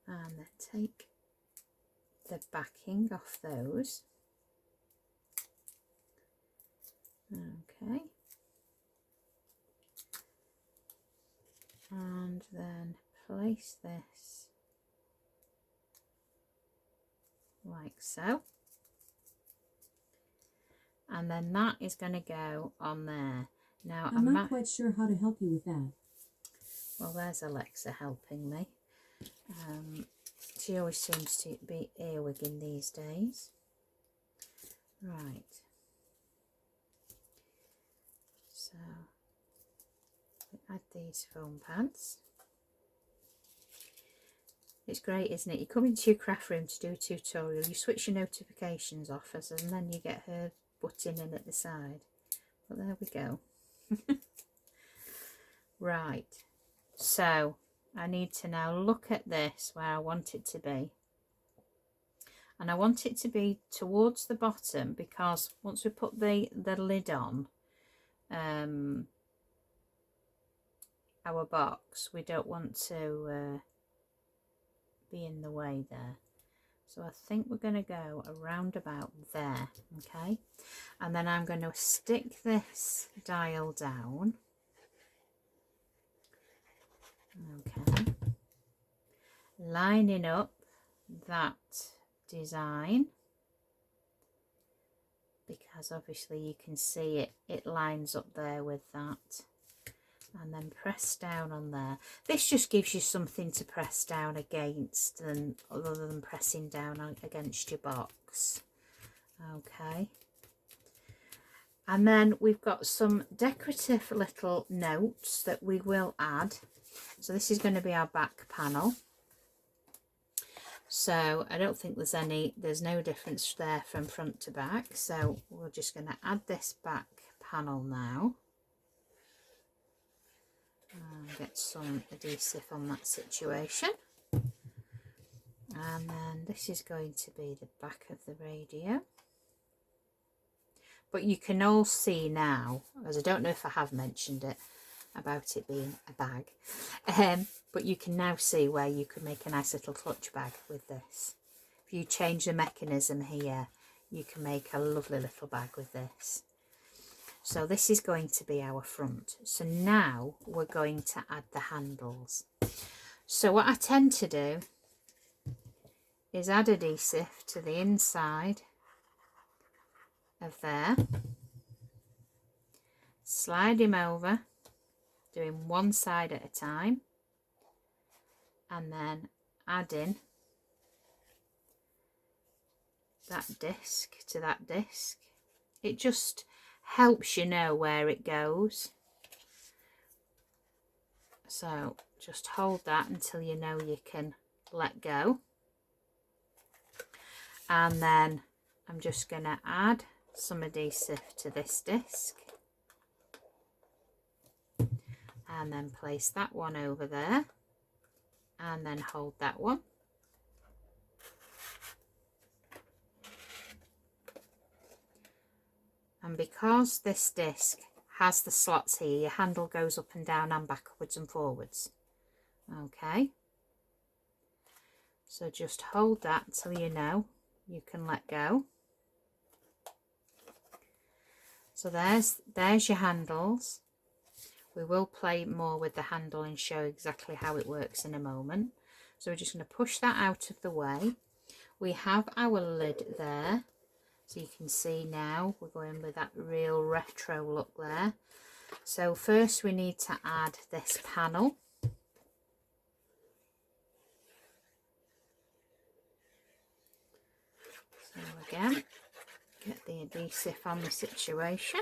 And then take the backing off those. Okay. And then place this like so. And then that is going to go on there. Now
I'm not quite sure how to help you with that.
Well, there's Alexa helping me. She always seems to be earwigging these days. Right. So we add these foam pads. It's great, isn't it? You come into your craft room to do a tutorial, you switch your notifications off, and then you get her butting in at the side. But there we go. Right, so I need to now look at this where I want it to be, and I want it to be towards the bottom, because once we put the lid on our box, we don't want to be in the way there. So I think we're going to go around about there. Okay, and then I'm going to stick this dial down. Okay, lining up that design, because obviously you can see it lines up there with that, and then press down on there. This just gives you something to press down against, other than pressing down against your box. Okay, and then we've got some decorative little notes that we will add. So this is going to be our back panel. So I don't think there's no difference there from front to back. So we're just going to add this back panel now. And get some adhesive on that situation. And then this is going to be the back of the radio. But you can all see now, as I don't know if I have mentioned it, about it being a bag, but you can now see where you could make a nice little clutch bag with this. If you change the mechanism here, you can make a lovely little bag with this. So this is going to be our front. So now we're going to add the handles. So what I tend to do is add adhesive to the inside of there, slide him over, doing one side at a time, and then adding that disc to that disc. It just helps you know where it goes. So just hold that until you know you can let go. And then I'm just going to add some adhesive to this disc. And then place that one over there. And then hold that one. And because this disc has the slots here, your handle goes up and down and backwards and forwards. Okay. So just hold that till you know you can let go. So there's your handles. We will play more with the handle and show exactly how it works in a moment. So we're just going to push that out of the way. We have our lid there. So you can see now we're going with that real retro look there. So first we need to add this panel. So again, get the adhesive on the situation.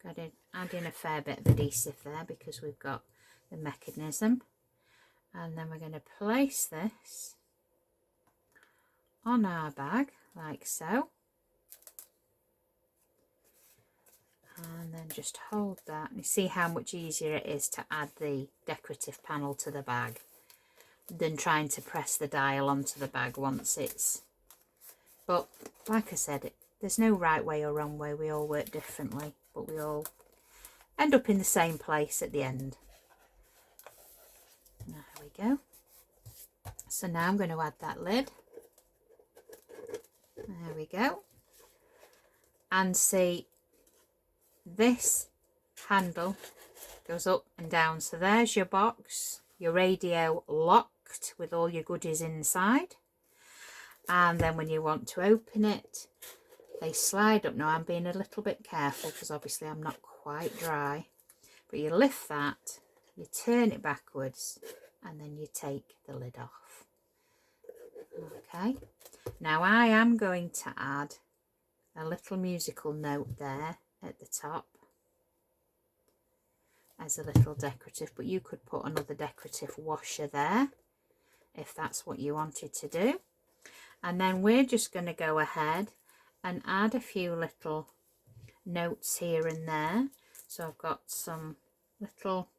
Got to add in a fair bit of adhesive there because we've got the mechanism. And then we're going to place this on our bag like so. And then just hold that. You see how much easier it is to add the decorative panel to the bag than trying to press the dial onto the bag once it's... But like I said, there's no right way or wrong way. We all work differently, but we all end up in the same place at the end. There we go. So now I'm going to add that lid. There we go. And see, this handle goes up and down. So there's your box, your radio locked with all your goodies inside. And then when you want to open it, they slide up. Now I'm being a little bit careful because obviously I'm not quite dry. But you lift that, you turn it backwards, and then you take the lid off. Okay. Now I am going to add a little musical note there at the top as a little decorative, but you could put another decorative washer there if that's what you wanted to do. And then we're just going to go ahead and add a few little notes here and there. So I've got some little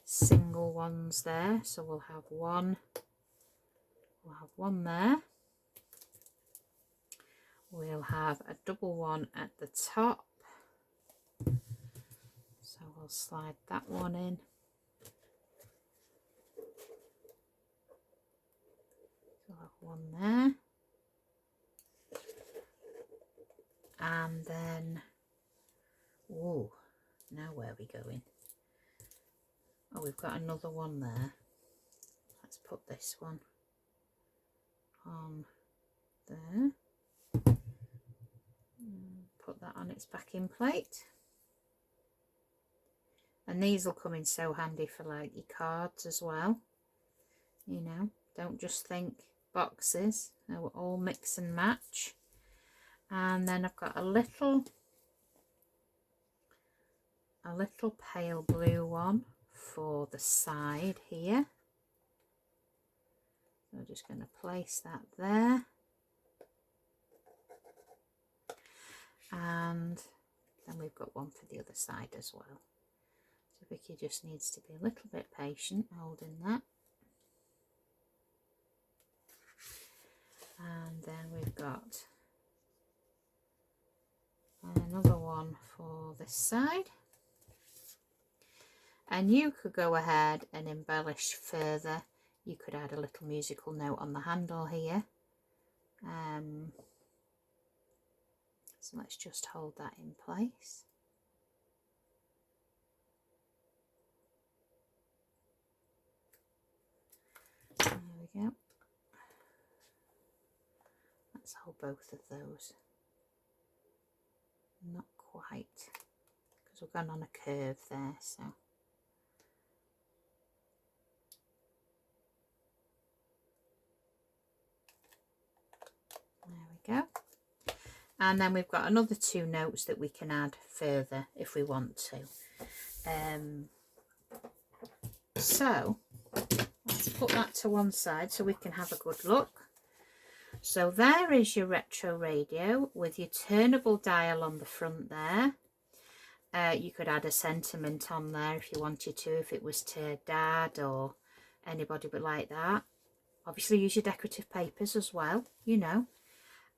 single ones there, so we'll have one there. We'll have a double one at the top, so we'll slide that one in. So we'll have one there, and then, oh, now where are we going? Oh, we've got another one there. Let's put this one on there. Put that on its backing plate. And these will come in so handy for like your cards as well. You know, don't just think boxes. They will all mix and match. And then I've got a little pale blue one for the side here. So I'm just going to place that there. And then we've got one for the other side as well. So Vicky just needs to be a little bit patient holding that. And then we've got another one for this side. And you could go ahead and embellish further. You could add a little musical note on the handle here. So let's just hold that in place. There we go. Let's hold both of those. Not quite, because we've gone on a curve there, so. There we go. And then we've got another 2 notes that we can add further if we want to. So let's put that to one side so we can have a good look. So there is your retro radio with your turnable dial on the front there. You could add a sentiment on there if you wanted to, if it was to Dad or anybody but like that. Obviously use your decorative papers as well, you know.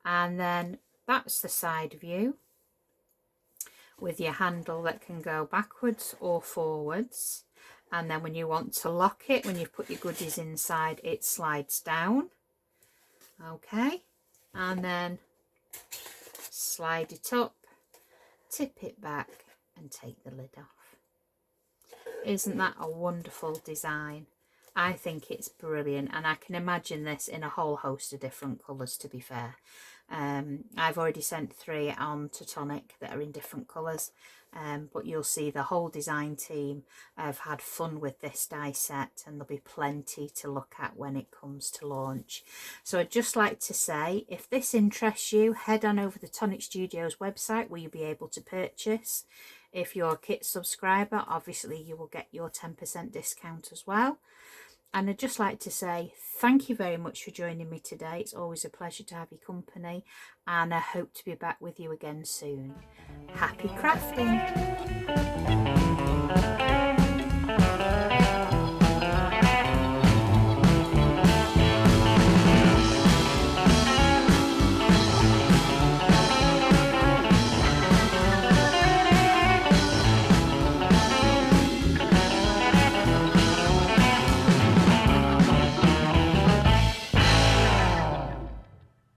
And then that's the side view with your handle that can go backwards or forwards. And then when you want to lock it, when you've put your goodies inside, it slides down. Okay, and then slide it up, tip it back and take the lid off. Isn't that a wonderful design? I think it's brilliant, and I can imagine this in a whole host of different colours, to be fair. I've already sent 3 on to Tonic that are in different colours, but you'll see the whole design team have had fun with this die set, and there'll be plenty to look at when it comes to launch. So I'd just like to say, if this interests you, head on over the Tonic Studios website where you'll be able to purchase. If you're a kit subscriber, obviously you will get your 10% discount as well. And I'd just like to say thank you very much for joining me today. It's always a pleasure to have your company, and I hope to be back with you again soon. Happy crafting!